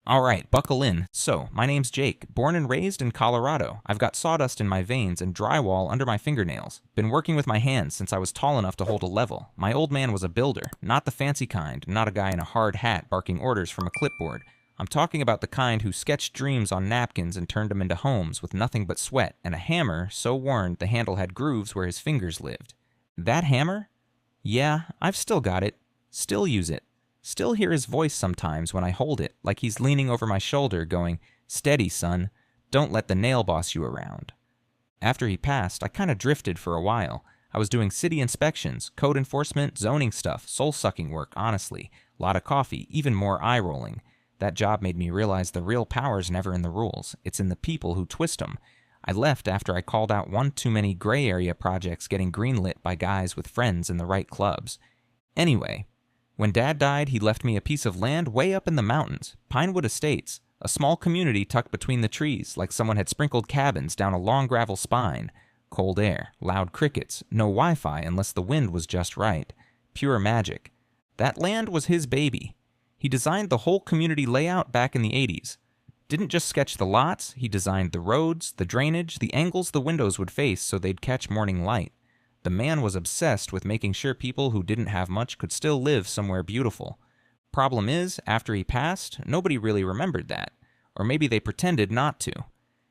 Alright, buckle in. So, my name's Jake, born and raised in Colorado. I've got sawdust in my veins and drywall under my fingernails. Been working with my hands since I was tall enough to hold a level. My old man was a builder, not the fancy kind, not a guy in a hard hat barking orders from a clipboard. I'm talking about the kind who sketched dreams on napkins and turned them into homes with nothing but sweat and a hammer so worn the handle had grooves where his fingers lived. That hammer? Yeah, I've still got it. Still use it. Still hear his voice sometimes when I hold it, like he's leaning over my shoulder going, "Steady, son. Don't let the nail boss you around." After he passed, I kinda drifted for a while. I was doing city inspections, code enforcement, zoning stuff, soul-sucking work, honestly. A lot of coffee, even more eye-rolling. That job made me realize the real power's never in the rules. It's in the people who twist them. I left after I called out one too many gray area projects getting greenlit by guys with friends in the right clubs. Anyway, when Dad died, he left me a piece of land way up in the mountains, Pinewood Estates, a small community tucked between the trees, like someone had sprinkled cabins down a long gravel spine. Cold air, loud crickets, no Wi-Fi unless the wind was just right. Pure magic. That land was his baby. He designed the whole community layout back in the 80s. Didn't just sketch the lots, he designed the roads, the drainage, the angles the windows would face so they'd catch morning light. The man was obsessed with making sure people who didn't have much could still live somewhere beautiful. Problem is, after he passed, nobody really remembered that. Or maybe they pretended not to.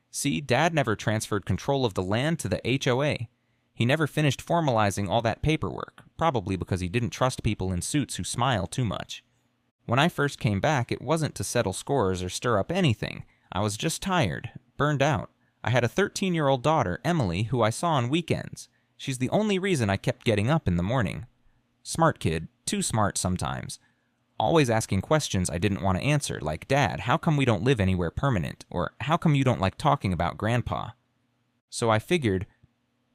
See, Dad never transferred control of the land to the HOA. He never finished formalizing all that paperwork, probably because he didn't trust people in suits who smile too much. When I first came back, it wasn't to settle scores or stir up anything. I was just tired, burned out. I had a 13-year-old daughter, Emily, who I saw on weekends. She's the only reason I kept getting up in the morning. Smart kid, too smart sometimes. Always asking questions I didn't want to answer, like, "Dad, how come we don't live anywhere permanent?" Or, "How come you don't like talking about Grandpa?" So I figured,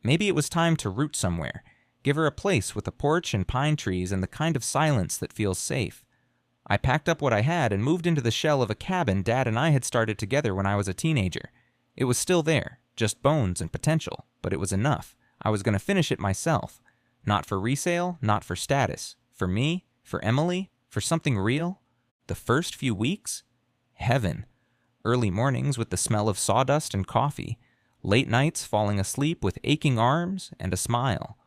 maybe it was time to root somewhere. Give her a place with a porch and pine trees and the kind of silence that feels safe. I packed up what I had and moved into the shell of a cabin Dad and I had started together when I was a teenager. It was still there, just bones and potential, but it was enough. I was going to finish it myself. Not for resale, not for status. For me, for Emily, for something real. The first few weeks? Heaven. Early mornings with the smell of sawdust and coffee. Late nights falling asleep with aching arms and a smile.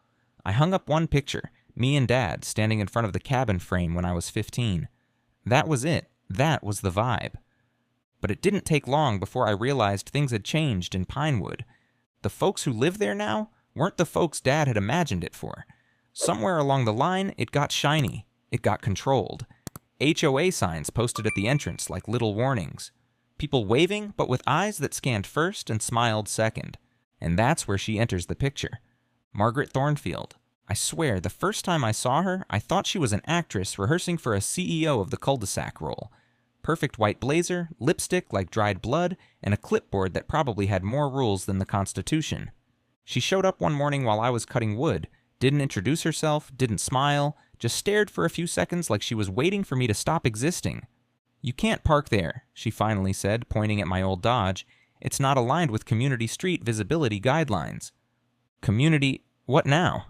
I hung up one picture, me and Dad standing in front of the cabin frame when I was 15. That was it. That was the vibe. But it didn't take long before I realized things had changed in Pinewood. The folks who live there now weren't the folks Dad had imagined it for. Somewhere along the line, it got shiny. It got controlled. HOA signs posted at the entrance like little warnings. People waving, but with eyes that scanned first and smiled second. And that's where she enters the picture. Margaret Thornfield. I swear, the first time I saw her, I thought she was an actress rehearsing for a CEO of the cul-de-sac role. Perfect white blazer, lipstick like dried blood, and a clipboard that probably had more rules than the Constitution. She showed up one morning while I was cutting wood, didn't introduce herself, didn't smile, just stared for a few seconds like she was waiting for me to stop existing. "You can't park there," she finally said, pointing at my old Dodge. "It's not aligned with community street visibility guidelines." Community... what now?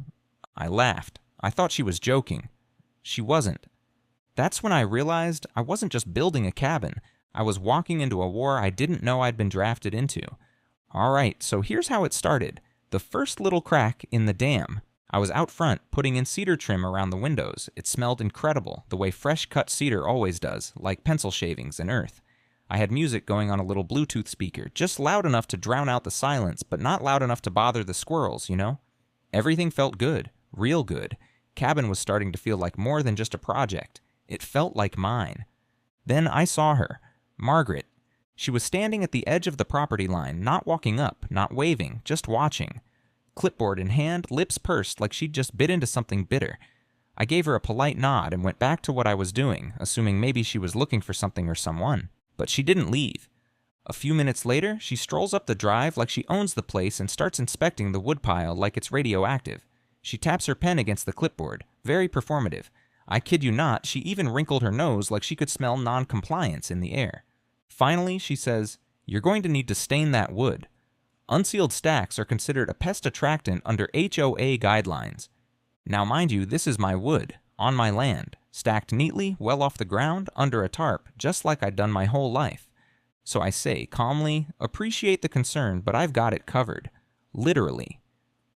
I laughed. I thought she was joking. She wasn't. That's when I realized I wasn't just building a cabin. I was walking into a war I didn't know I'd been drafted into. Alright, so here's how it started. The first little crack in the dam. I was out front, putting in cedar trim around the windows. It smelled incredible, the way fresh-cut cedar always does, like pencil shavings and earth. I had music going on a little Bluetooth speaker, just loud enough to drown out the silence, but not loud enough to bother the squirrels, you know? Everything felt good, real good. Cabin was starting to feel like more than just a project. It felt like mine. Then I saw her, Margaret. She was standing at the edge of the property line, not walking up, not waving, just watching. Clipboard in hand, lips pursed like she'd just bit into something bitter. I gave her a polite nod and went back to what I was doing, assuming maybe she was looking for something or someone. But she didn't leave. A few minutes later, she strolls up the drive like she owns the place and starts inspecting the woodpile like it's radioactive. She taps her pen against the clipboard, very performative. I kid you not, she even wrinkled her nose like she could smell non-compliance in the air. Finally, she says, "You're going to need to stain that wood. Unsealed stacks are considered a pest attractant under HOA guidelines." Now mind you, this is my wood, on my land. stacked neatly, well off the ground, under a tarp, just like I'd done my whole life. So I say, calmly, appreciate the concern, but I've got it covered. Literally.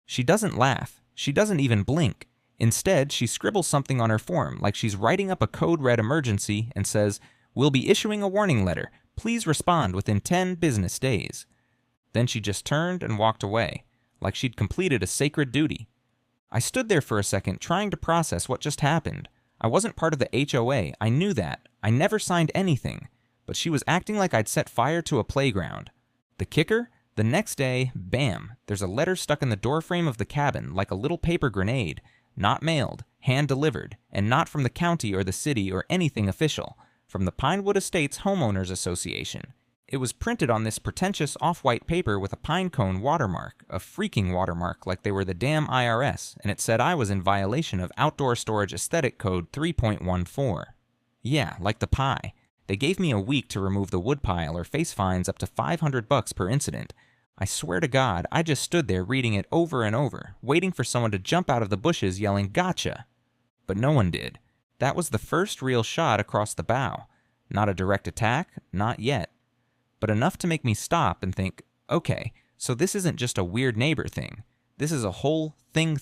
She doesn't laugh. She doesn't even blink. Instead, she scribbles something on her form, like she's writing up a code red emergency, and says, "We'll be issuing a warning letter. Please respond within 10 business days." Then she just turned and walked away, like she'd completed a sacred duty. I stood there for a second, trying to process what just happened. I wasn't part of the HOA, I knew that. I never signed anything. But she was acting like I'd set fire to a playground. The kicker? The next day, bam, there's a letter stuck in the doorframe of the cabin, like a little paper grenade. Not mailed, hand-delivered, and not from the county or the city or anything official. From the Pinewood Estates Homeowners Association. It was printed on this pretentious off-white paper with a pine cone watermark, a freaking watermark like they were the damn IRS, and it said I was in violation of Outdoor Storage Aesthetic Code 3.14. Yeah, like the pie. They gave me a week to remove the woodpile or face fines up to $500 per incident. I swear to God, I just stood there reading it over and over, waiting for someone to jump out of the bushes yelling, "Gotcha!" But no one did. That was the first real shot across the bow. Not a direct attack, not yet. But enough to make me stop and think, okay, so this isn't just a weird neighbor thing. This is a whole thing.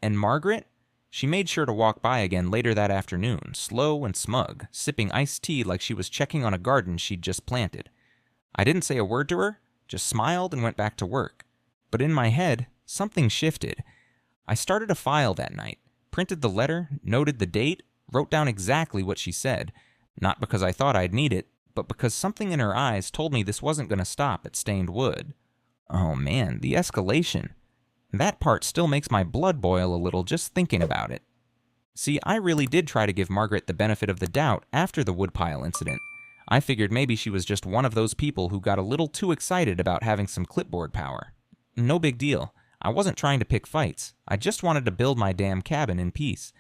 And Margaret? She made sure to walk by again later that afternoon, slow and smug, sipping iced tea like she was checking on a garden she'd just planted. I didn't say a word to her, just smiled and went back to work. But in my head, something shifted. I started a file that night, printed the letter, noted the date, wrote down exactly what she said, not because I thought I'd need it, but because something in her eyes told me this wasn't going to stop at stained wood. Oh man, the escalation. That part still makes my blood boil a little just thinking about it. See, I really did try to give Margaret the benefit of the doubt after the woodpile incident. I figured maybe she was just one of those people who got a little too excited about having some clipboard power. No big deal. I wasn't trying to pick fights. I just wanted to build my damn cabin in peace.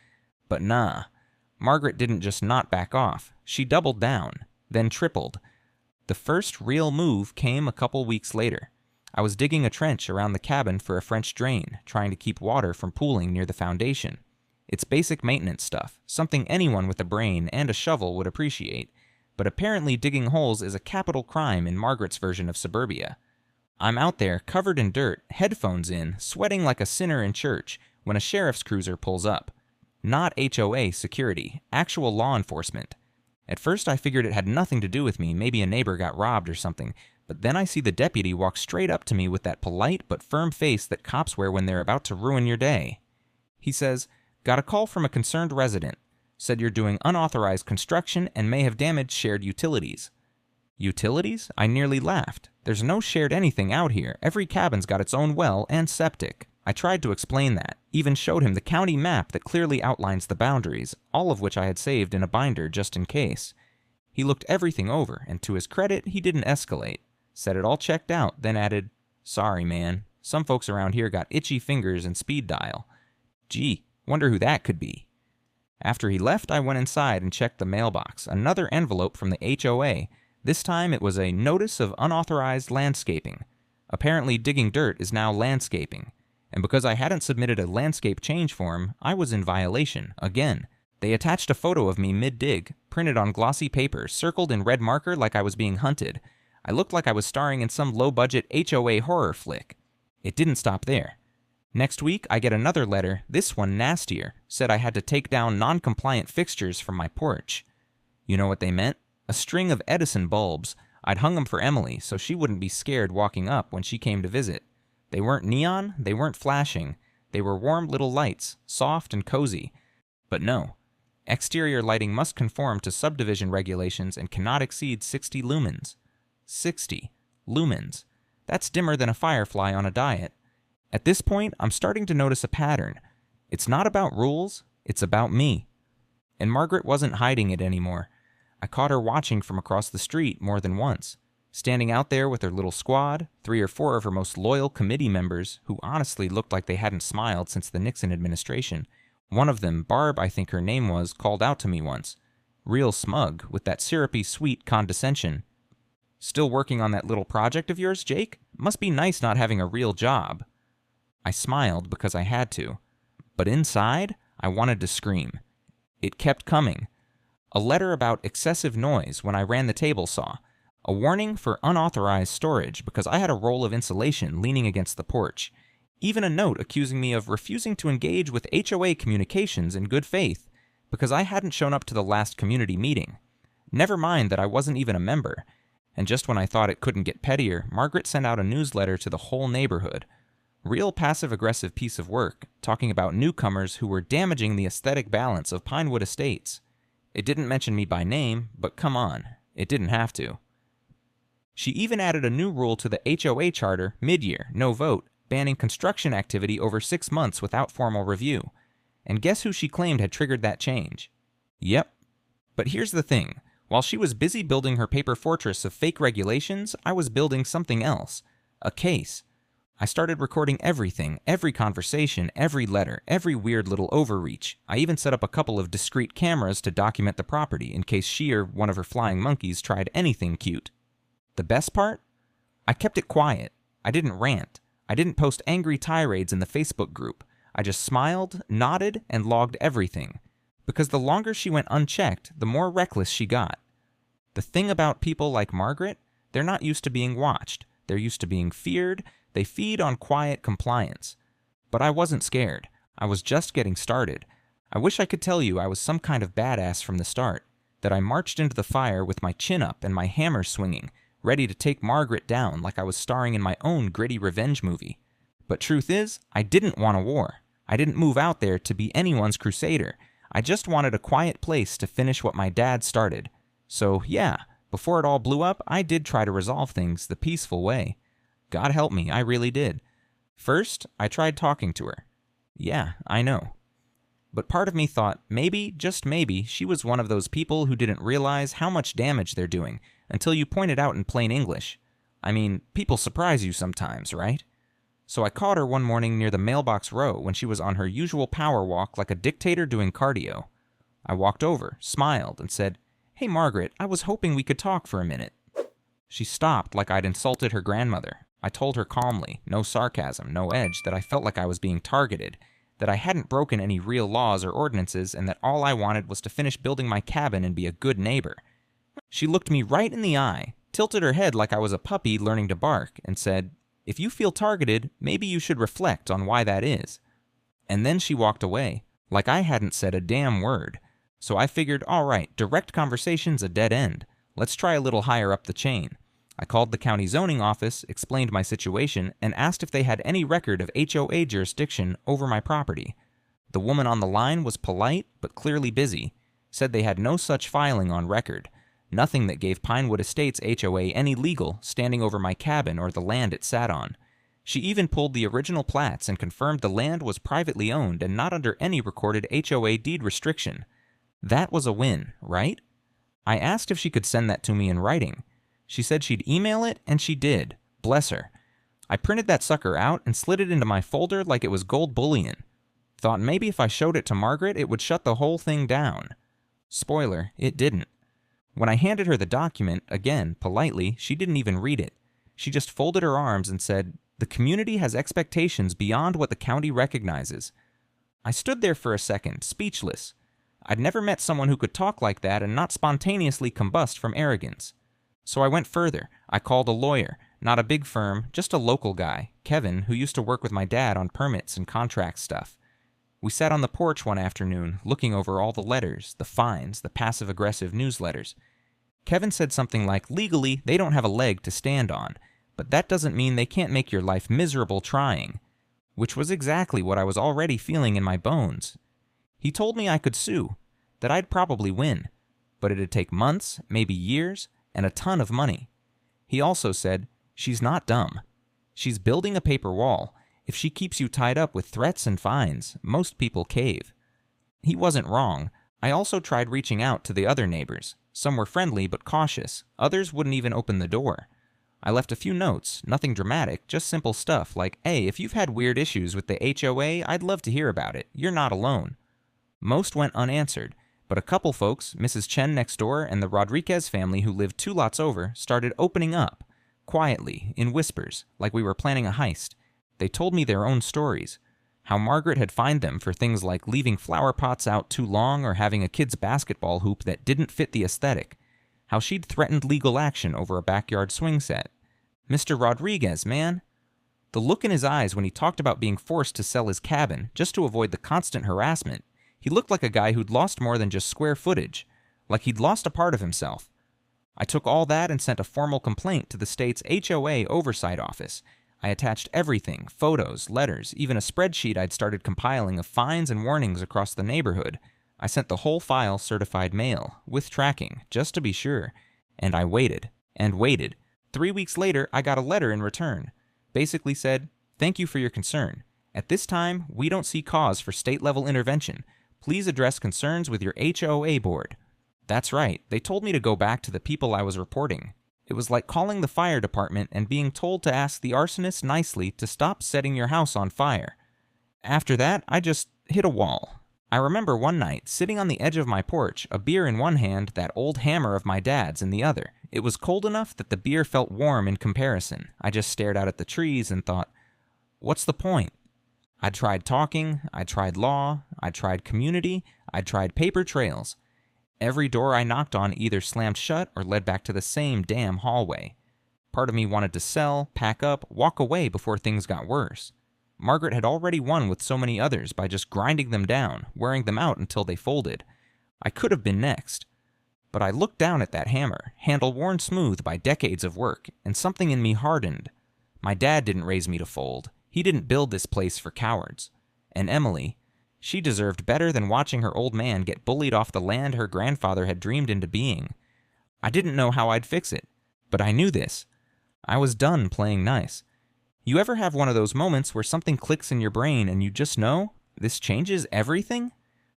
But nah. Margaret didn't just not back off. She doubled down, then tripled. The first real move came a couple weeks later. I was digging a trench around the cabin for a French drain, trying to keep water from pooling near the foundation. It's basic maintenance stuff, something anyone with a brain and a shovel would appreciate. But apparently digging holes is a capital crime in Margaret's version of suburbia. I'm out there, covered in dirt, headphones in, sweating like a sinner in church, when a sheriff's cruiser pulls up. Not HOA security, actual law enforcement. At first I figured it had nothing to do with me, maybe a neighbor got robbed or something, but then I see the deputy walk straight up to me with that polite but firm face that cops wear when they're about to ruin your day. He says, "Got a call from a concerned resident. Said you're doing unauthorized construction and may have damaged shared utilities." Utilities? I nearly laughed. There's no shared anything out here. Every cabin's got its own well and septic. I tried to explain that, even showed him the county map that clearly outlines the boundaries, all of which I had saved in a binder just in case. He looked everything over, and to his credit, he didn't escalate. Said it all checked out, then added, "Sorry, man. Some folks around here got itchy fingers and speed dial. Gee, wonder who that could be." After he left, I went inside and checked the mailbox, another envelope from the HOA. This time it was a notice of unauthorized landscaping. Apparently digging dirt is now landscaping. And because I hadn't submitted a landscape change form, I was in violation, again. They attached a photo of me mid-dig, printed on glossy paper, circled in red marker like I was being hunted. I looked like I was starring in some low-budget HOA horror flick. It didn't stop there. Next week, I get another letter, this one nastier, said I had to take down non-compliant fixtures from my porch. You know what they meant? A string of Edison bulbs. I'd hung them for Emily, so she wouldn't be scared walking up when she came to visit. They weren't neon, they weren't flashing. They were warm little lights, soft and cozy. But no. Exterior lighting must conform to subdivision regulations and cannot exceed 60 lumens. 60 lumens. That's dimmer than a firefly on a diet. At this point, I'm starting to notice a pattern. It's not about rules, it's about me. And Margaret wasn't hiding it anymore. I caught her watching from across the street more than once, standing out there with her little squad, 3 or 4 of her most loyal committee members, who honestly looked like they hadn't smiled since the Nixon administration. One of them, Barb I think her name was, called out to me once. Real smug, with that syrupy sweet condescension. "Still working on that little project of yours, Jake? Must be nice not having a real job." I smiled because I had to. But inside, I wanted to scream. It kept coming. A letter about excessive noise when I ran the table saw. A warning for unauthorized storage because I had a roll of insulation leaning against the porch. Even a note accusing me of refusing to engage with HOA communications in good faith because I hadn't shown up to the last community meeting. Never mind that I wasn't even a member. And just when I thought it couldn't get pettier, Margaret sent out a newsletter to the whole neighborhood. Real passive-aggressive piece of work, talking about newcomers who were damaging the aesthetic balance of Pinewood Estates. It didn't mention me by name, but come on, it didn't have to. She even added a new rule to the HOA charter mid-year, no vote, banning construction activity over 6 months without formal review. And guess who she claimed had triggered that change? Yep. But here's the thing. While she was busy building her paper fortress of fake regulations, I was building something else. A case. I started recording everything, every conversation, every letter, every weird little overreach. I even set up a couple of discreet cameras to document the property in case she or one of her flying monkeys tried anything cute. The best part? I kept it quiet. I didn't rant. I didn't post angry tirades in the Facebook group. I just smiled, nodded, and logged everything. Because the longer she went unchecked, the more reckless she got. The thing about people like Margaret, they're not used to being watched. They're used to being feared. They feed on quiet compliance. But I wasn't scared. I was just getting started. I wish I could tell you I was some kind of badass from the start, that I marched into the fire with my chin up and my hammer swinging, ready to take Margaret down like I was starring in my own gritty revenge movie. But truth is, I didn't want a war. I didn't move out there to be anyone's crusader. I just wanted a quiet place to finish what my dad started. So yeah, before it all blew up, I did try to resolve things the peaceful way. God help me, I really did. First, I tried talking to her. Yeah, I know. But part of me thought maybe, just maybe, she was one of those people who didn't realize how much damage they're doing until you point it out in plain English. I mean, people surprise you sometimes, right? So I caught her one morning near the mailbox row when she was on her usual power walk like a dictator doing cardio. I walked over, smiled, and said, "Hey Margaret, I was hoping we could talk for a minute." She stopped like I'd insulted her grandmother. I told her calmly, no sarcasm, no edge, that I felt like I was being targeted, that I hadn't broken any real laws or ordinances, and that all I wanted was to finish building my cabin and be a good neighbor. She looked me right in the eye, tilted her head like I was a puppy learning to bark, and said, "If you feel targeted, maybe you should reflect on why that is." And then she walked away, like I hadn't said a damn word. So I figured, all right, direct conversation's a dead end. Let's try a little higher up the chain. I called the county zoning office, explained my situation, and asked if they had any record of HOA jurisdiction over my property. The woman on the line was polite, but clearly busy, said they had no such filing on record, nothing that gave Pinewood Estates HOA any legal standing over my cabin or the land it sat on. She even pulled the original plats and confirmed the land was privately owned and not under any recorded HOA deed restriction. That was a win, right? I asked if she could send that to me in writing. She said she'd email it, and she did. Bless her. I printed that sucker out and slid it into my folder like it was gold bullion. Thought maybe if I showed it to Margaret, it would shut the whole thing down. Spoiler, it didn't. When I handed her the document, again, politely, she didn't even read it. She just folded her arms and said, "The community has expectations beyond what the county recognizes." I stood there for a second, speechless. I'd never met someone who could talk like that and not spontaneously combust from arrogance. So I went further. I called a lawyer, not a big firm, just a local guy, Kevin, who used to work with my dad on permits and contract stuff. We sat on the porch one afternoon, looking over all the letters, the fines, the passive-aggressive newsletters. Kevin said something like, legally, they don't have a leg to stand on, but that doesn't mean they can't make your life miserable trying. Which was exactly what I was already feeling in my bones. He told me I could sue, that I'd probably win, but it'd take months, maybe years, and a ton of money. He also said, she's not dumb. She's building a paper wall. If she keeps you tied up with threats and fines, most people cave. He wasn't wrong. I also tried reaching out to the other neighbors. Some were friendly but cautious. Others wouldn't even open the door. I left a few notes, nothing dramatic, just simple stuff like, "Hey, if you've had weird issues with the HOA, I'd love to hear about it. You're not alone." Most went unanswered, but a couple folks, Mrs. Chen next door and the Rodriguez family who lived 2 lots over, started opening up, quietly, in whispers, like we were planning a heist. They told me their own stories. How Margaret had fined them for things like leaving flower pots out too long or having a kid's basketball hoop that didn't fit the aesthetic. How she'd threatened legal action over a backyard swing set. Mr. Rodriguez, man. The look in his eyes when he talked about being forced to sell his cabin just to avoid the constant harassment. He looked like a guy who'd lost more than just square footage. Like he'd lost a part of himself. I took all that and sent a formal complaint to the state's HOA oversight office. I attached everything, photos, letters, even a spreadsheet I'd started compiling of fines and warnings across the neighborhood. I sent the whole file certified mail, with tracking, just to be sure. And I waited, and waited. 3 weeks later, I got a letter in return. Basically said, "Thank you for your concern. At this time, we don't see cause for state-level intervention. Please address concerns with your HOA board." That's right, they told me to go back to the people I was reporting. It was like calling the fire department and being told to ask the arsonist nicely to stop setting your house on fire. After that, I just hit a wall. I remember one night, sitting on the edge of my porch, a beer in one hand, that old hammer of my dad's in the other. It was cold enough that the beer felt warm in comparison. I just stared out at the trees and thought, what's the point? I'd tried talking, I'd tried law, I'd tried community, I'd tried paper trails. Every door I knocked on either slammed shut or led back to the same damn hallway. Part of me wanted to sell, pack up, walk away before things got worse. Margaret had already won with so many others by just grinding them down, wearing them out until they folded. I could have been next. But I looked down at that hammer, handle worn smooth by decades of work, and something in me hardened. My dad didn't raise me to fold. He didn't build this place for cowards. And Emily, she deserved better than watching her old man get bullied off the land her grandfather had dreamed into being. I didn't know how I'd fix it, but I knew this. I was done playing nice. You ever have one of those moments where something clicks in your brain and you just know, this changes everything?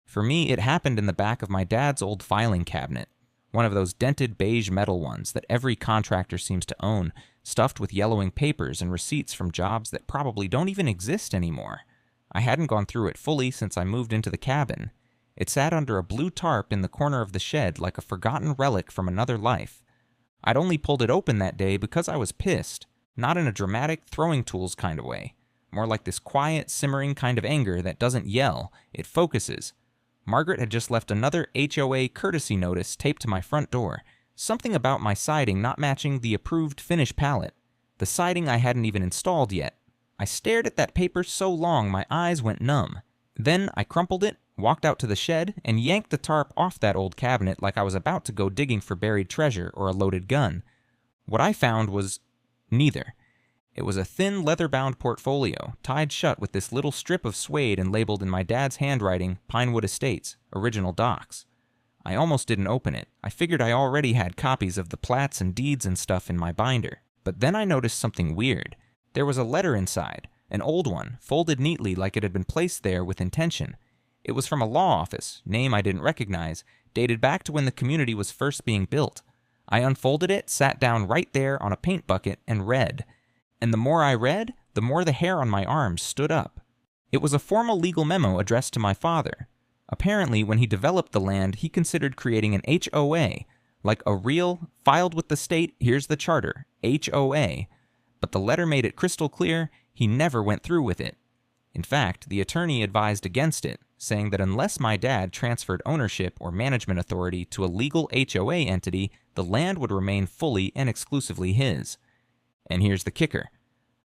For me, it happened in the back of my dad's old filing cabinet. One of those dented beige metal ones that every contractor seems to own, stuffed with yellowing papers and receipts from jobs that probably don't even exist anymore. I hadn't gone through it fully since I moved into the cabin. It sat under a blue tarp in the corner of the shed like a forgotten relic from another life. I'd only pulled it open that day because I was pissed, not in a dramatic throwing tools kind of way, more like this quiet, simmering kind of anger that doesn't yell, it focuses. Margaret had just left another HOA courtesy notice taped to my front door, something about my siding not matching the approved finish palette, the siding I hadn't even installed yet. I stared at that paper so long my eyes went numb. Then I crumpled it, walked out to the shed, and yanked the tarp off that old cabinet like I was about to go digging for buried treasure or a loaded gun. What I found was neither. It was a thin leather-bound portfolio, tied shut with this little strip of suede and labeled in my dad's handwriting, Pinewood Estates, Original Docs. I almost didn't open it. I figured I already had copies of the plats and deeds and stuff in my binder. But then I noticed something weird. There was a letter inside, an old one, folded neatly like it had been placed there with intention. It was from a law office, name I didn't recognize, dated back to when the community was first being built. I unfolded it, sat down right there on a paint bucket, and read. And the more I read, the more the hair on my arms stood up. It was a formal legal memo addressed to my father. Apparently, when he developed the land, he considered creating an HOA, like a real, filed with the state, here's the charter, HOA. But the letter made it crystal clear he never went through with it. In fact, the attorney advised against it, saying that unless my dad transferred ownership or management authority to a legal HOA entity, the land would remain fully and exclusively his. And here's the kicker.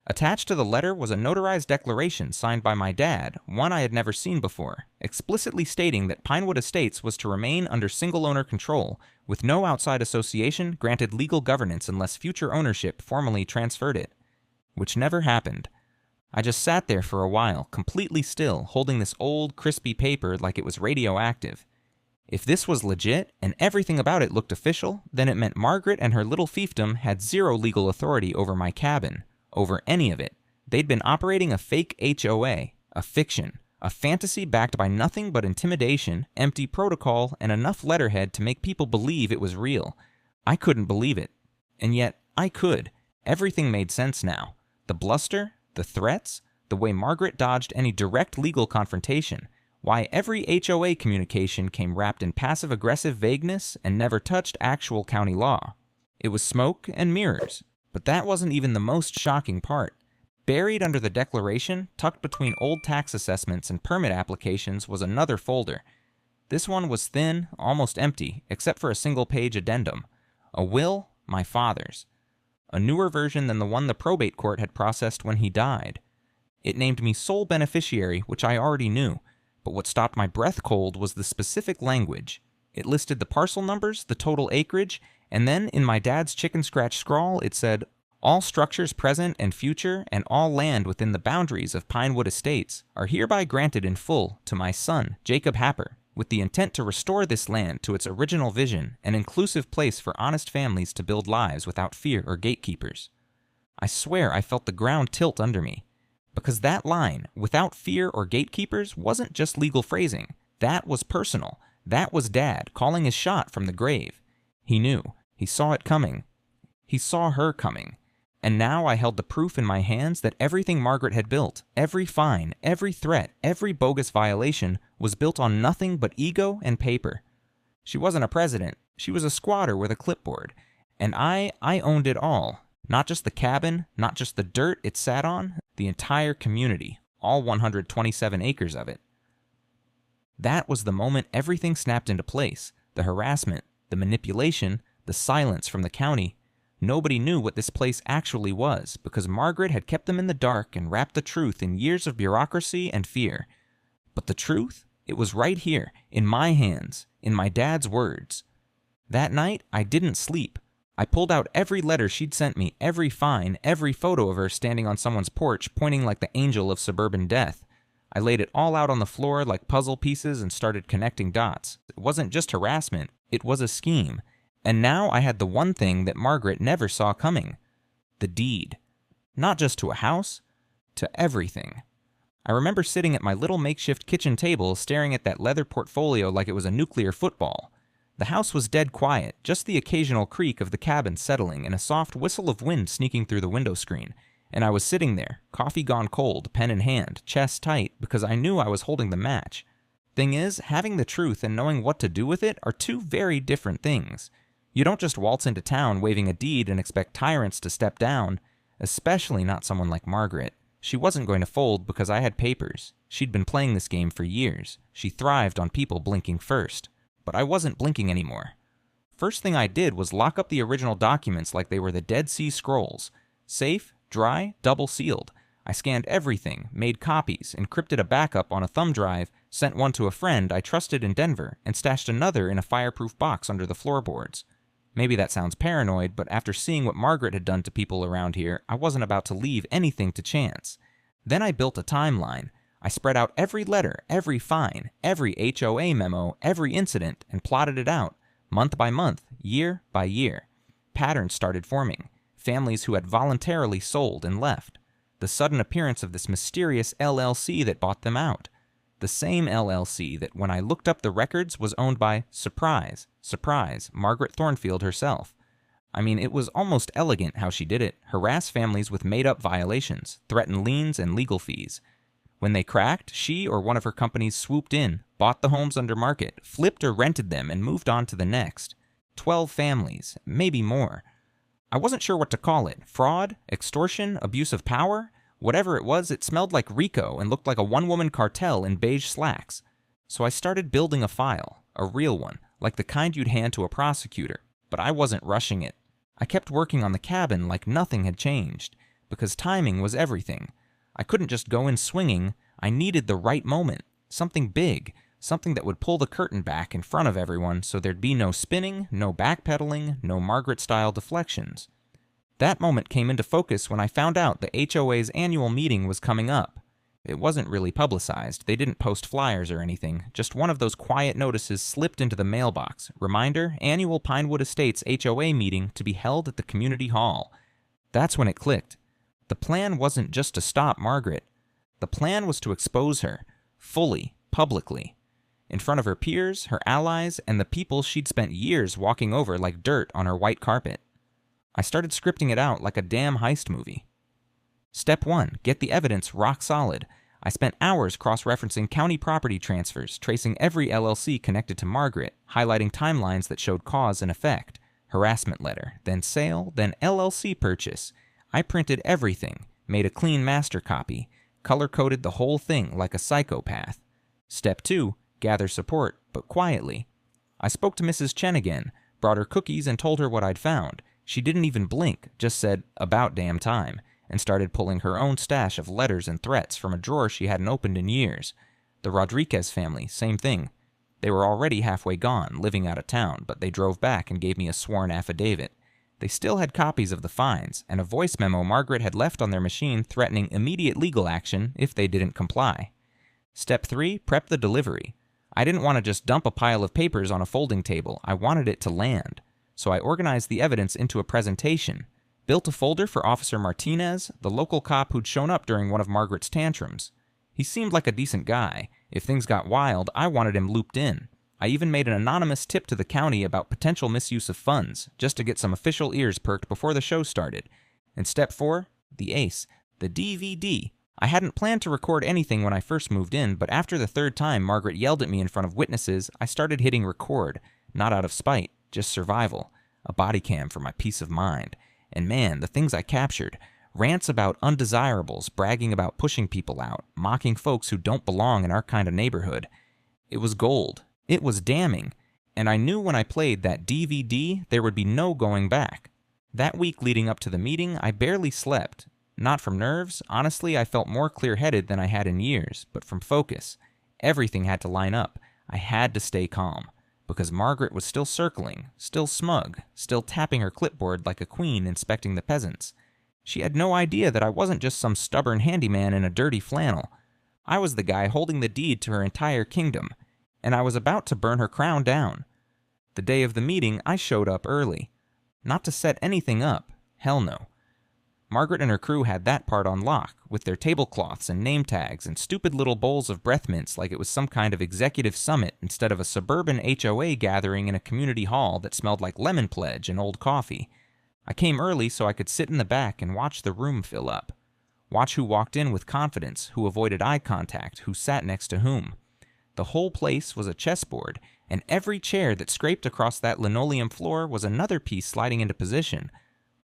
Attached to the letter was a notarized declaration signed by my dad, one I had never seen before, explicitly stating that Pinewood Estates was to remain under single-owner control, with no outside association granted legal governance unless future ownership formally transferred it. Which never happened. I just sat there for a while, completely still, holding this old, crispy paper like it was radioactive. If this was legit, and everything about it looked official, then it meant Margaret and her little fiefdom had zero legal authority over my cabin. Over any of it. They'd been operating a fake HOA, a fiction, a fantasy backed by nothing but intimidation, empty protocol, and enough letterhead to make people believe it was real. I couldn't believe it. And yet, I could. Everything made sense now. The bluster, the threats, the way Margaret dodged any direct legal confrontation, why every HOA communication came wrapped in passive-aggressive vagueness and never touched actual county law. It was smoke and mirrors. But that wasn't even the most shocking part. Buried under the declaration, tucked between old tax assessments and permit applications, was another folder. This one was thin, almost empty, except for a single-page addendum. A will, my father's. A newer version than the one the probate court had processed when he died. It named me sole beneficiary, which I already knew, but what stopped my breath cold was the specific language. It listed the parcel numbers, the total acreage, and then, in my dad's chicken scratch scrawl, it said, "All structures present and future, and all land within the boundaries of Pinewood Estates, are hereby granted in full to my son, Jacob Happer, with the intent to restore this land to its original vision, an inclusive place for honest families to build lives without fear or gatekeepers." I swear I felt the ground tilt under me. Because that line, "without fear or gatekeepers," wasn't just legal phrasing. That was personal. That was Dad calling his shot from the grave. He knew. He saw it coming. He saw her coming. And now I held the proof in my hands that everything Margaret had built, every fine, every threat, every bogus violation, was built on nothing but ego and paper. She wasn't a president. She was a squatter with a clipboard. And I owned it all. Not just the cabin, not just the dirt it sat on, the entire community, all 127 acres of it. That was the moment everything snapped into place. The harassment, the manipulation, the silence from the county. Nobody knew what this place actually was, because Margaret had kept them in the dark and wrapped the truth in years of bureaucracy and fear. But the truth? It was right here, in my hands, in my dad's words. That night, I didn't sleep. I pulled out every letter she'd sent me, every fine, every photo of her standing on someone's porch, pointing like the angel of suburban death. I laid it all out on the floor like puzzle pieces and started connecting dots. It wasn't just harassment, it was a scheme. And now I had the one thing that Margaret never saw coming. The deed. Not just to a house, to everything. I remember sitting at my little makeshift kitchen table staring at that leather portfolio like it was a nuclear football. The house was dead quiet, just the occasional creak of the cabin settling and a soft whistle of wind sneaking through the window screen. And I was sitting there, coffee gone cold, pen in hand, chest tight, because I knew I was holding the match. Thing is, having the truth and knowing what to do with it are two very different things. You don't just waltz into town waving a deed and expect tyrants to step down, especially not someone like Margaret. She wasn't going to fold because I had papers. She'd been playing this game for years. She thrived on people blinking first. But I wasn't blinking anymore. First thing I did was lock up the original documents like they were the Dead Sea Scrolls. Safe, dry, double sealed. I scanned everything, made copies, encrypted a backup on a thumb drive, sent one to a friend I trusted in Denver, and stashed another in a fireproof box under the floorboards. Maybe that sounds paranoid, but after seeing what Margaret had done to people around here, I wasn't about to leave anything to chance. Then I built a timeline. I spread out every letter, every fine, every HOA memo, every incident, and plotted it out, month by month, year by year. Patterns started forming. Families who had voluntarily sold and left. The sudden appearance of this mysterious LLC that bought them out. The same LLC that, when I looked up the records, was owned by, surprise, Margaret Thornfield herself. I mean, it was almost elegant how she did it. Harass families with made-up violations, threaten liens and legal fees. When they cracked, she or one of her companies swooped in, bought the homes under market, flipped or rented them, and moved on to the next. 12 families, maybe more. I wasn't sure what to call it. Fraud? Extortion? Abuse of power? Whatever it was, it smelled like RICO and looked like a one-woman cartel in beige slacks. So I started building a file, a real one, like the kind you'd hand to a prosecutor, but I wasn't rushing it. I kept working on the cabin like nothing had changed, because timing was everything. I couldn't just go in swinging. I needed the right moment, something big, something that would pull the curtain back in front of everyone so there'd be no spinning, no backpedaling, no Margaret-style deflections. That moment came into focus when I found out the HOA's annual meeting was coming up. It wasn't really publicized. They didn't post flyers or anything. Just one of those quiet notices slipped into the mailbox. Reminder, annual Pinewood Estates HOA meeting to be held at the community hall. That's when it clicked. The plan wasn't just to stop Margaret. The plan was to expose her, fully, publicly, in front of her peers, her allies, and the people she'd spent years walking over like dirt on her white carpet. I started scripting it out like a damn heist movie. Step 1, get the evidence rock solid. I spent hours cross-referencing county property transfers, tracing every LLC connected to Margaret, highlighting timelines that showed cause and effect. Harassment letter, then sale, then LLC purchase. I printed everything. Made a clean master copy. Color-coded the whole thing like a psychopath. Step 2, gather support, but quietly. I spoke to Mrs. Chen again, brought her cookies and told her what I'd found. She didn't even blink, just said, "About damn time," and started pulling her own stash of letters and threats from a drawer she hadn't opened in years. The Rodriguez family, same thing. They were already halfway gone, living out of town, but they drove back and gave me a sworn affidavit. They still had copies of the fines, and a voice memo Margaret had left on their machine threatening immediate legal action if they didn't comply. Step 3, prep the delivery. I didn't want to just dump a pile of papers on a folding table, I wanted it to land. So I organized the evidence into a presentation. Built a folder for Officer Martinez, the local cop who'd shown up during one of Margaret's tantrums. He seemed like a decent guy. If things got wild, I wanted him looped in. I even made an anonymous tip to the county about potential misuse of funds, just to get some official ears perked before the show started. And step 4, the ace, the DVD. I hadn't planned to record anything when I first moved in, but after the third time Margaret yelled at me in front of witnesses, I started hitting record, not out of spite, just survival. A body cam for my peace of mind. And man, the things I captured. Rants about undesirables, bragging about pushing people out, mocking folks who don't belong in our kind of neighborhood. It was gold. It was damning. And I knew when I played that DVD, there would be no going back. That week leading up to the meeting, I barely slept. Not from nerves. Honestly, I felt more clear-headed than I had in years, but from focus. Everything had to line up. I had to stay calm. Because Margaret was still circling, still smug, still tapping her clipboard like a queen inspecting the peasants. She had no idea that I wasn't just some stubborn handyman in a dirty flannel. I was the guy holding the deed to her entire kingdom, and I was about to burn her crown down. The day of the meeting, I showed up early. Not to set anything up. Hell no. Margaret and her crew had that part on lock, with their tablecloths and name tags and stupid little bowls of breath mints like it was some kind of executive summit instead of a suburban HOA gathering in a community hall that smelled like lemon pledge and old coffee. I came early so I could sit in the back and watch the room fill up. Watch who walked in with confidence, who avoided eye contact, who sat next to whom. The whole place was a chessboard, and every chair that scraped across that linoleum floor was another piece sliding into position.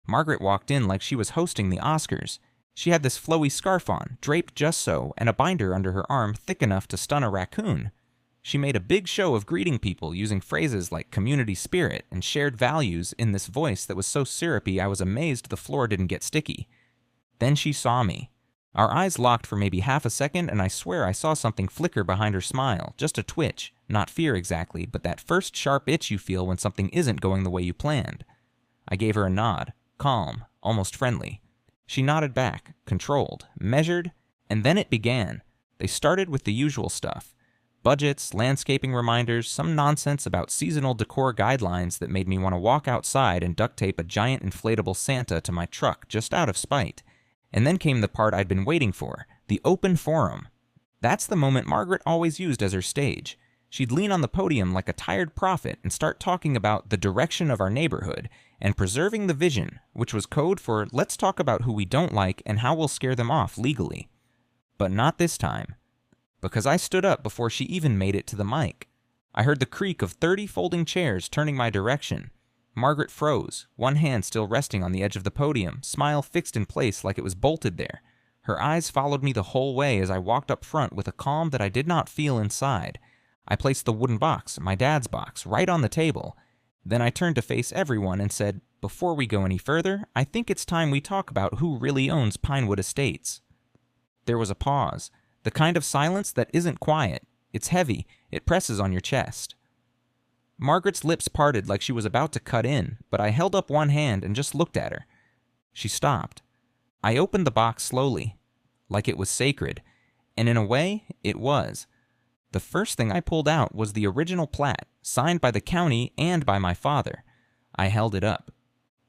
Margaret walked in like she was hosting the Oscars. She had this flowy scarf on, draped just so, and a binder under her arm thick enough to stun a raccoon. She made a big show of greeting people using phrases like community spirit and shared values in this voice that was so syrupy I was amazed the floor didn't get sticky. Then she saw me. Our eyes locked for maybe half a second, and I swear I saw something flicker behind her smile, just a twitch, not fear exactly, but that first sharp itch you feel when something isn't going the way you planned. I gave her a nod. Calm, almost friendly. She nodded back, controlled, measured, and then it began. They started with the usual stuff. Budgets, landscaping reminders, some nonsense about seasonal decor guidelines that made me want to walk outside and duct tape a giant inflatable Santa to my truck just out of spite. And then came the part I'd been waiting for, the open forum. That's the moment Margaret always used as her stage. She'd lean on the podium like a tired prophet and start talking about the direction of our neighborhood and preserving the vision, which was code for let's talk about who we don't like and how we'll scare them off legally. But not this time. Because I stood up before she even made it to the mic. I heard the creak of 30 folding chairs turning my direction. Margaret froze, one hand still resting on the edge of the podium, smile fixed in place like it was bolted there. Her eyes followed me the whole way as I walked up front with a calm that I did not feel inside. I placed the wooden box, my dad's box, right on the table. Then I turned to face everyone and said, "Before we go any further, I think it's time we talk about who really owns Pinewood Estates." There was a pause, the kind of silence that isn't quiet. It's heavy, it presses on your chest. Margaret's lips parted like she was about to cut in, but I held up one hand and just looked at her. She stopped. I opened the box slowly, like it was sacred, and in a way, it was. The first thing I pulled out was the original plat, signed by the county and by my father. I held it up.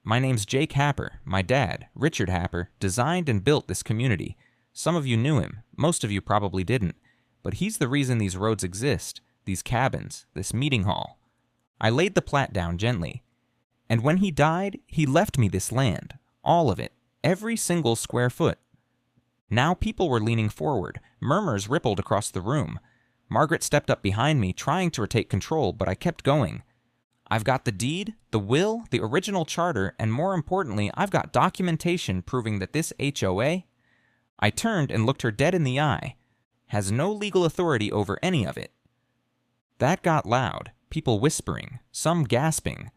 My name's Jake Happer. My dad, Richard Happer, designed and built this community. Some of you knew him, most of you probably didn't, but he's the reason these roads exist, these cabins, this meeting hall. I laid the plat down gently. And when he died, he left me this land, all of it, every single square foot. Now people were leaning forward, murmurs rippled across the room. Margaret stepped up behind me, trying to retake control, but I kept going. I've got the deed, the will, the original charter, and more importantly, I've got documentation proving that this HOA, I turned and looked her dead in the eye. Has no legal authority over any of it. That got loud, people whispering, some gasping.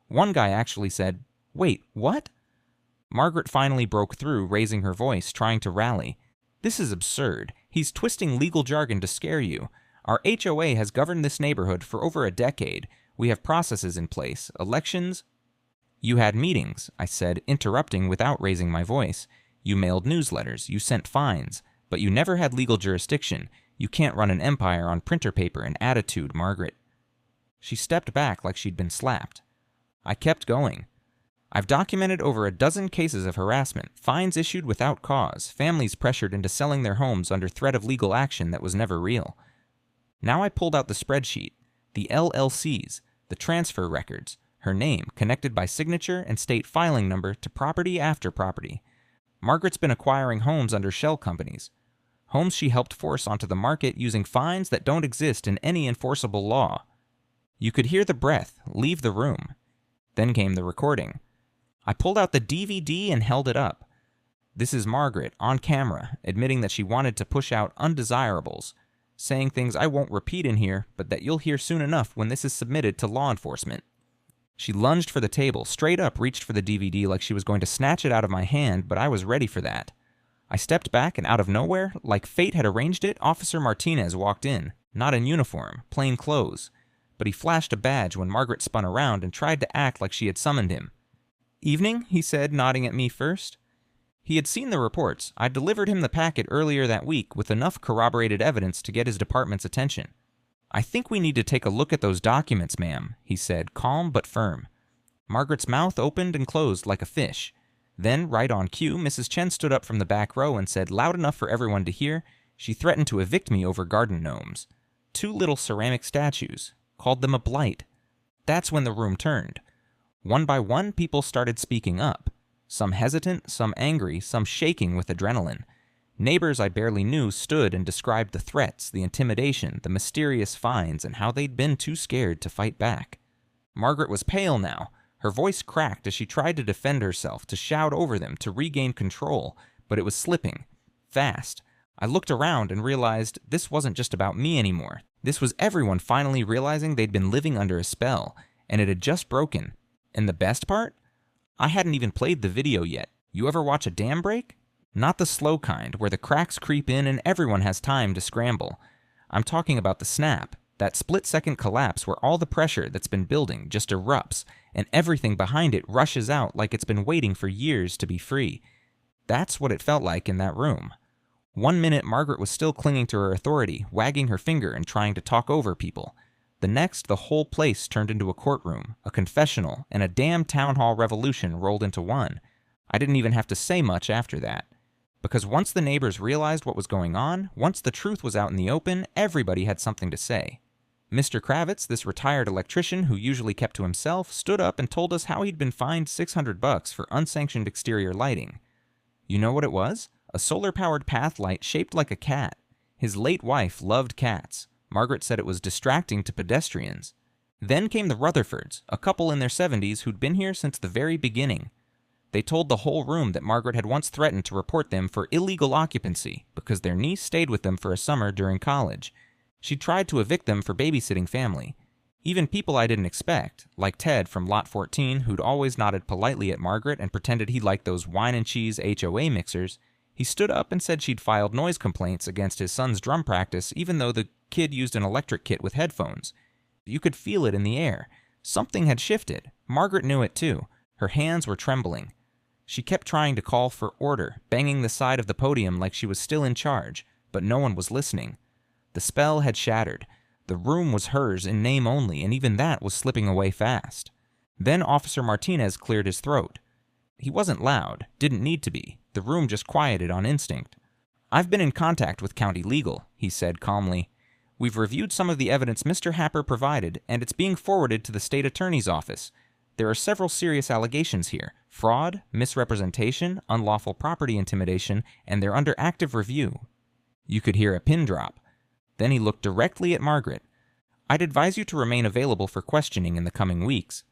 One guy actually said, "Wait, what?" Margaret finally broke through, raising her voice, trying to rally. "This is absurd. He's twisting legal jargon to scare you. Our HOA has governed this neighborhood for over a decade. We have processes in place, elections." "You had meetings," I said, interrupting without raising my voice. "You mailed newsletters, you sent fines, but you never had legal jurisdiction. You can't run an empire on printer paper and attitude, Margaret." She stepped back like she'd been slapped. I kept going. "I've documented over a dozen cases of harassment, fines issued without cause, families pressured into selling their homes under threat of legal action that was never real." Now I pulled out the spreadsheet, the LLCs, the transfer records, her name connected by signature and state filing number to property after property. Margaret's been acquiring homes under shell companies. Homes she helped force onto the market using fines that don't exist in any enforceable law. You could hear the breath leave the room. Then came the recording. I pulled out the DVD and held it up. This is Margaret, on camera, admitting that she wanted to push out undesirables, saying things I won't repeat in here, but that you'll hear soon enough when this is submitted to law enforcement. She lunged for the table, straight up reached for the DVD like she was going to snatch it out of my hand, but I was ready for that. I stepped back, and out of nowhere, like fate had arranged it, Officer Martinez walked in, not in uniform, plain clothes. But he flashed a badge when Margaret spun around and tried to act like she had summoned him. "Evening," he said, nodding at me first. He had seen the reports. I delivered him the packet earlier that week with enough corroborated evidence to get his department's attention. "I think we need to take a look at those documents, ma'am," he said, calm but firm. Margaret's mouth opened and closed like a fish. Then, right on cue, Mrs. Chen stood up from the back row and said, loud enough for everyone to hear, she threatened to evict me over garden gnomes. 2 little ceramic statues. Called them a blight. That's when the room turned. One by one, people started speaking up. Some hesitant, some angry, some shaking with adrenaline. Neighbors I barely knew stood and described the threats, the intimidation, the mysterious fines, and how they'd been too scared to fight back. Margaret was pale now. Her voice cracked as she tried to defend herself, to shout over them, to regain control, but it was slipping. Fast. I looked around and realized this wasn't just about me anymore. This was everyone finally realizing they'd been living under a spell, and it had just broken. And the best part? I hadn't even played the video yet. You ever watch a dam break? Not the slow kind, where the cracks creep in and everyone has time to scramble. I'm talking about the snap, that split-second collapse where all the pressure that's been building just erupts, and everything behind it rushes out like it's been waiting for years to be free. That's what it felt like in that room. 1 minute, Margaret was still clinging to her authority, wagging her finger and trying to talk over people. The next, the whole place turned into a courtroom, a confessional, and a damn town hall revolution rolled into one. I didn't even have to say much after that. Because once the neighbors realized what was going on, once the truth was out in the open, everybody had something to say. Mr. Kravitz, this retired electrician who usually kept to himself, stood up and told us how he'd been fined $600 for unsanctioned exterior lighting. You know what it was? A solar-powered path light shaped like a cat. His late wife loved cats. Margaret said it was distracting to pedestrians. Then came the Rutherfords, a couple in their 70s who'd been here since the very beginning. They told the whole room that Margaret had once threatened to report them for illegal occupancy because their niece stayed with them for a summer during college. She tried to evict them for babysitting family. Even people I didn't expect, like Ted from Lot 14, who'd always nodded politely at Margaret and pretended he liked those wine and cheese HOA mixers, he stood up and said she'd filed noise complaints against his son's drum practice even though the kid used an electric kit with headphones. You could feel it in the air. Something had shifted. Margaret knew it too. Her hands were trembling. She kept trying to call for order, banging the side of the podium like she was still in charge, but no one was listening. The spell had shattered. The room was hers in name only, and even that was slipping away fast. Then Officer Martinez cleared his throat. He wasn't loud, didn't need to be. The room just quieted on instinct. "I've been in contact with County Legal," he said calmly. "We've reviewed some of the evidence Mr. Happer provided, and it's being forwarded to the state attorney's office. There are several serious allegations here: fraud, misrepresentation, unlawful property intimidation, and they're under active review." You could hear a pin drop. Then he looked directly at Margaret. "I'd advise you to remain available for questioning in the coming weeks."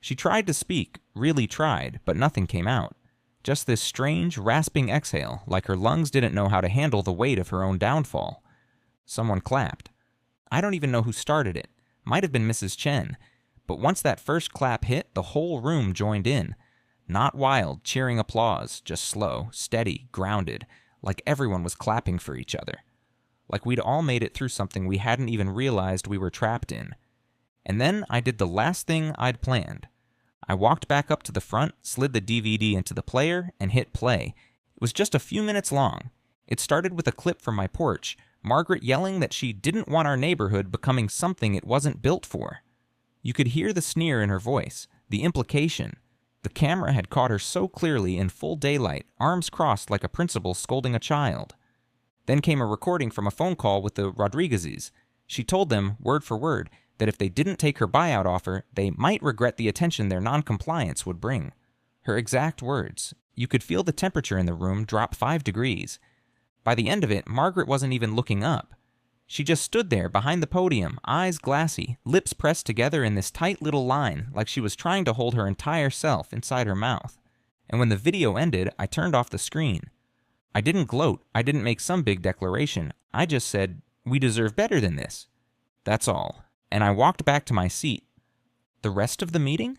She tried to speak, really tried, but nothing came out. Just this strange, rasping exhale, like her lungs didn't know how to handle the weight of her own downfall. Someone clapped. I don't even know who started it. Might have been Mrs. Chen. But once that first clap hit, the whole room joined in. Not wild, cheering applause, just slow, steady, grounded, like everyone was clapping for each other. Like we'd all made it through something we hadn't even realized we were trapped in. And then I did the last thing I'd planned. I walked back up to the front, slid the DVD into the player, and hit play. It was just a few minutes long. It started with a clip from my porch, Margaret yelling that she didn't want our neighborhood becoming something it wasn't built for. You could hear the sneer in her voice, the implication. The camera had caught her so clearly in full daylight, arms crossed like a principal scolding a child. Then came a recording from a phone call with the Rodriguezes. She told them, word for word, that if they didn't take her buyout offer, they might regret the attention their noncompliance would bring. Her exact words. You could feel the temperature in the room drop 5 degrees. By the end of it, Margaret wasn't even looking up. She just stood there behind the podium, eyes glassy, lips pressed together in this tight little line, like she was trying to hold her entire self inside her mouth. And when the video ended, I turned off the screen. I didn't gloat, I didn't make some big declaration. I just said, we deserve better than this. That's all. And I walked back to my seat. The rest of the meeting?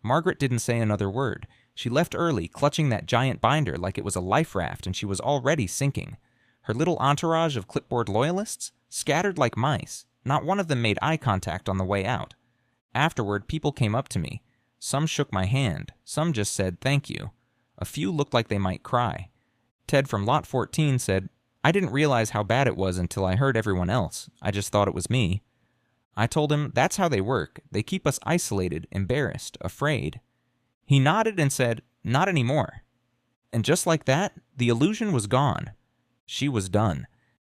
Margaret didn't say another word. She left early, clutching that giant binder like it was a life raft and she was already sinking. Her little entourage of clipboard loyalists? Scattered like mice. Not one of them made eye contact on the way out. Afterward, people came up to me. Some shook my hand. Some just said thank you. A few looked like they might cry. Ted from Lot 14 said, I didn't realize how bad it was until I heard everyone else. I just thought it was me. I told him that's how they work. They keep us isolated, embarrassed, afraid. He nodded and said, not anymore. And just like that, the illusion was gone. She was done.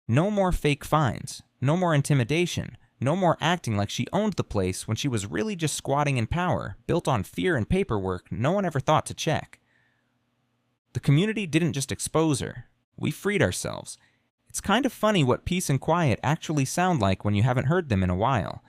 No more fake fines, no more intimidation, no more acting like she owned the place when she was really just squatting in power, built on fear and paperwork no one ever thought to check. The community didn't just expose her. We freed ourselves. It's kind of funny what peace and quiet actually sound like when you haven't heard them in a while.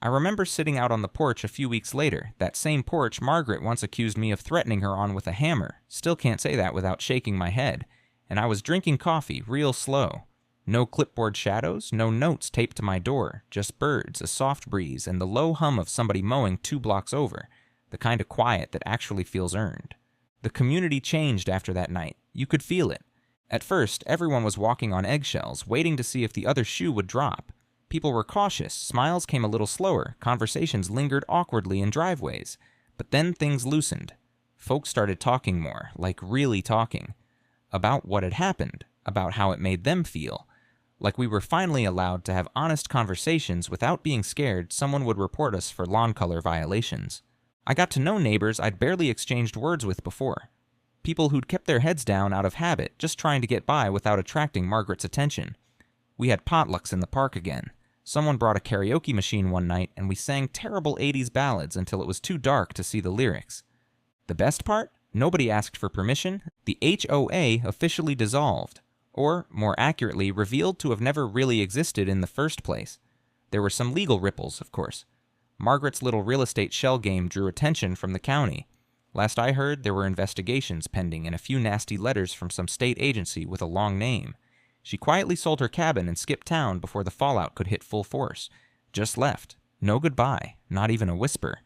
I remember sitting out on the porch a few weeks later, that same porch Margaret once accused me of threatening her on with a hammer. Still can't say that without shaking my head. And I was drinking coffee real slow. No clipboard shadows, no notes taped to my door, just birds, a soft breeze, and the low hum of somebody mowing 2 blocks over, the kind of quiet that actually feels earned. The community changed after that night. You could feel it. At first, everyone was walking on eggshells, waiting to see if the other shoe would drop. People were cautious, smiles came a little slower, conversations lingered awkwardly in driveways. But then things loosened. Folks started talking more, like really talking. About what had happened, about how it made them feel. Like we were finally allowed to have honest conversations without being scared someone would report us for lawn color violations. I got to know neighbors I'd barely exchanged words with before. People who'd kept their heads down out of habit, just trying to get by without attracting Margaret's attention. We had potlucks in the park again. Someone brought a karaoke machine one night and we sang terrible 80s ballads until it was too dark to see the lyrics. The best part? Nobody asked for permission. The HOA officially dissolved. Or, more accurately, revealed to have never really existed in the first place. There were some legal ripples, of course. Margaret's little real estate shell game drew attention from the county. Last I heard, there were investigations pending and a few nasty letters from some state agency with a long name. She quietly sold her cabin and skipped town before the fallout could hit full force. Just left. No goodbye. Not even a whisper.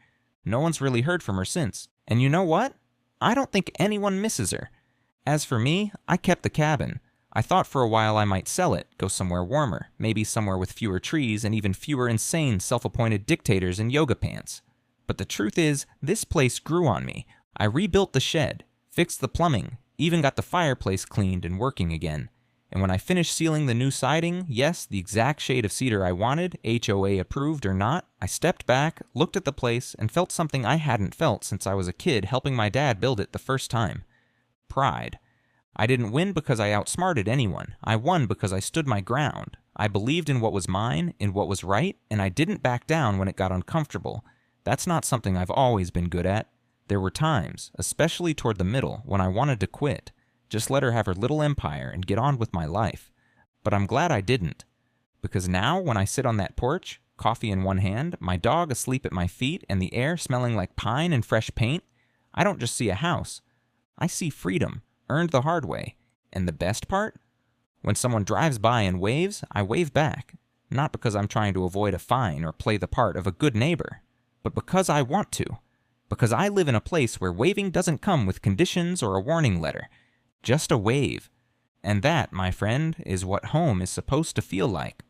No one's really heard from her since. And you know what? I don't think anyone misses her. As for me, I kept the cabin. I thought for a while I might sell it, go somewhere warmer, maybe somewhere with fewer trees and even fewer insane self-appointed dictators in yoga pants. But the truth is, this place grew on me. I rebuilt the shed, fixed the plumbing, even got the fireplace cleaned and working again. And when I finished sealing the new siding, yes, the exact shade of cedar I wanted, HOA approved or not, I stepped back, looked at the place, and felt something I hadn't felt since I was a kid helping my dad build it the first time. Pride. I didn't win because I outsmarted anyone. I won because I stood my ground. I believed in what was mine, in what was right, and I didn't back down when it got uncomfortable. That's not something I've always been good at. There were times, especially toward the middle, when I wanted to quit. Just let her have her little empire and get on with my life. But I'm glad I didn't. Because now, when I sit on that porch, coffee in one hand, my dog asleep at my feet, and the air smelling like pine and fresh paint, I don't just see a house. I see freedom, earned the hard way. And the best part? When someone drives by and waves, I wave back. Not because I'm trying to avoid a fine or play the part of a good neighbor, but because I want to. Because I live in a place where waving doesn't come with conditions or a warning letter. Just a wave. And that, my friend, is what home is supposed to feel like.